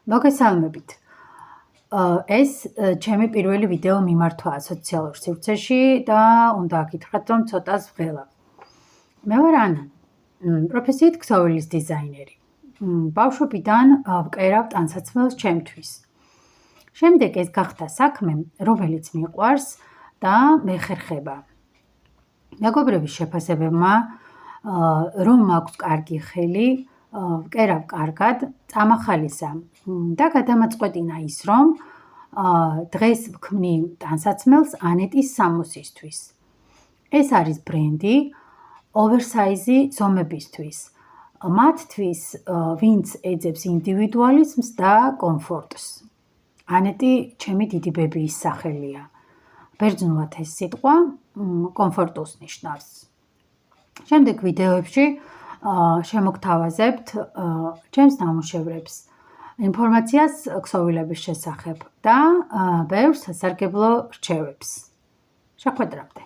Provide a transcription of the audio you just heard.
მოგესალმებით. ეს ჩემი პირველი ვიდეო მიმართვაა სოციალურ სივრცეში და უნდა გითხრათ, რომ ცოტას ვღელავ. მე ვარ ანა, პროფესიით ქსოვილის დიზაინერი. ბავშვობიდან ვკერავ ტანსაცმელს ჩემთვის. შემდეგ ეს გახდა საქმე, რომელიც მიყვარს და მეხერხება. მეგობრების შეფასებებმა, რომ მაქვს კარგი ხელი, ვკერავ კარგად, წამახალისა და გადამაწყვეტინა ის, რომ დღეს ვქმნი ტანსაცმელს ანეტის სამოსისთვის. ეს არის ბრენდი ოვერსაიზი ზომებისთვის. მათთვის, ვინც ეძებს ინდივიდუალიზმს და კომფორტს. ანეტი ჩემი დიდი ბებიის სახელია. ბერძნულად ეს სიტყვა კომფორტს ნიშნავს. შემდეგ ვიდეოებში შემოგთავაზებთ ჩემს ნამუშევრებს, ინფორმაციას ქსოვილების შესახებ და ბევრ სასარგებლო რჩევებს. შეხვედრამდე.